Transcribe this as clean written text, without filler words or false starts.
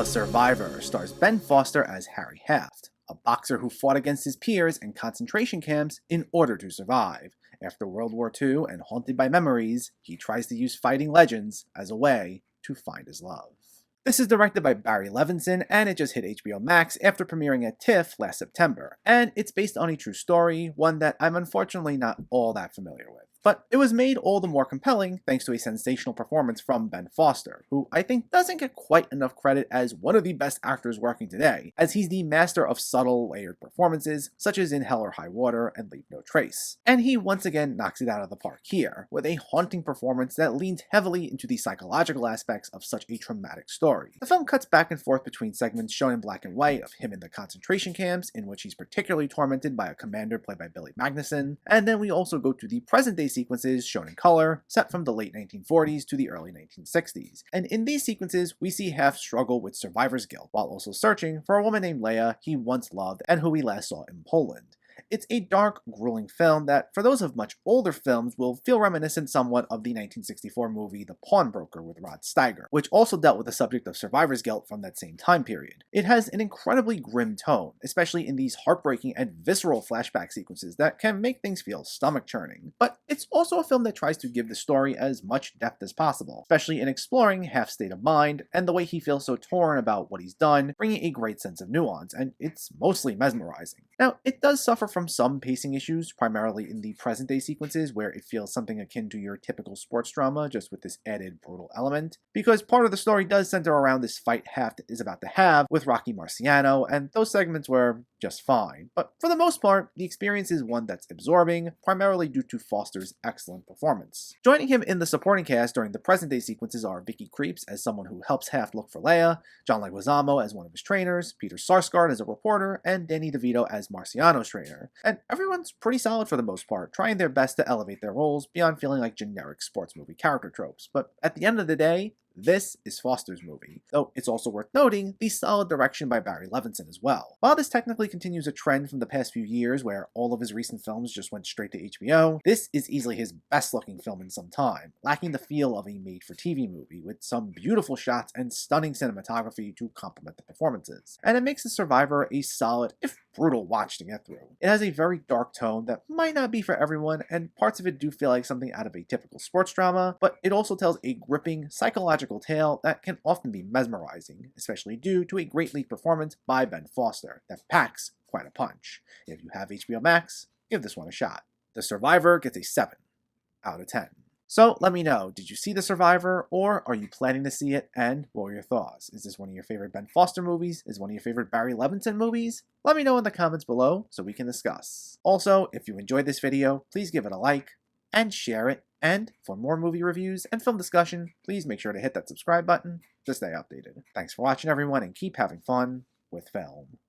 The Survivor stars Ben Foster as Harry Haft, a boxer who fought against his peers in concentration camps in order to survive. After World War II and haunted by memories, he tries to use fighting legends as a way to find his love. This is directed by Barry Levinson, and it just hit HBO Max after premiering at TIFF last September. And it's based on a true story, one that I'm unfortunately not all that familiar with. But it was made all the more compelling thanks to a sensational performance from Ben Foster, who I think doesn't get quite enough credit as one of the best actors working today, as he's the master of subtle, layered performances, such as in Hell or High Water and Leave No Trace. And he once again knocks it out of the park here, with a haunting performance that leans heavily into the psychological aspects of such a traumatic story. The film cuts back and forth between segments shown in black and white of him in the concentration camps, in which he's particularly tormented by a commander played by Billy Magnuson, and then we also go to the present-day sequences shown in color, set from the late 1940s to the early 1960s. And in these sequences, we see Haft struggle with survivor's guilt, while also searching for a woman named Leia he once loved and who we last saw in Poland. It's a dark, grueling film that, for those of much older films, will feel reminiscent somewhat of the 1964 movie The Pawnbroker with Rod Steiger, which also dealt with the subject of survivor's guilt from that same time period. It has an incredibly grim tone, especially in these heartbreaking and visceral flashback sequences that can make things feel stomach-churning. But it's also a film that tries to give the story as much depth as possible, especially in exploring Haft's state of mind and the way he feels so torn about what he's done, bringing a great sense of nuance, and it's mostly mesmerizing. Now, it does suffer from some pacing issues, primarily in the present-day sequences where it feels something akin to your typical sports drama, just with this added brutal element, because part of the story does center around this fight Haft is about to have with Rocky Marciano, and those segments were just fine. But for the most part, the experience is one that's absorbing, primarily due to Foster's excellent performance. Joining him in the supporting cast during the present-day sequences are Vicky Krieps as someone who helps Haft look for Leia, John Leguizamo as one of his trainers, Peter Sarsgaard as a reporter, and Danny DeVito as Marciano's trainer. And everyone's pretty solid for the most part, trying their best to elevate their roles beyond feeling like generic sports movie character tropes. But at the end of the day, this is Foster's movie, though it's also worth noting the solid direction by Barry Levinson as well. While this technically continues a trend from the past few years where all of his recent films just went straight to HBO, this is easily his best looking film in some time, lacking the feel of a made-for-TV movie, with some beautiful shots and stunning cinematography to complement the performances. And it makes The Survivor a solid, if brutal, watch to get through. It has a very dark tone that might not be for everyone, and parts of it do feel like something out of a typical sports drama, but it also tells a gripping, psychological tale that can often be mesmerizing, especially due to a great lead performance by Ben Foster that packs quite a punch. If you have HBO Max, give this one a shot. The Survivor gets a 7 out of 10. So let me know, did you see The Survivor, or are you planning to see it, and what were your thoughts? Is this one of your favorite Ben Foster movies? Is one of your favorite Barry Levinson movies? Let me know in the comments below so we can discuss. Also, if you enjoyed this video, please give it a like and share it. And for more movie reviews and film discussion, please make sure to hit that subscribe button to stay updated. Thanks for watching, everyone, and keep having fun with film.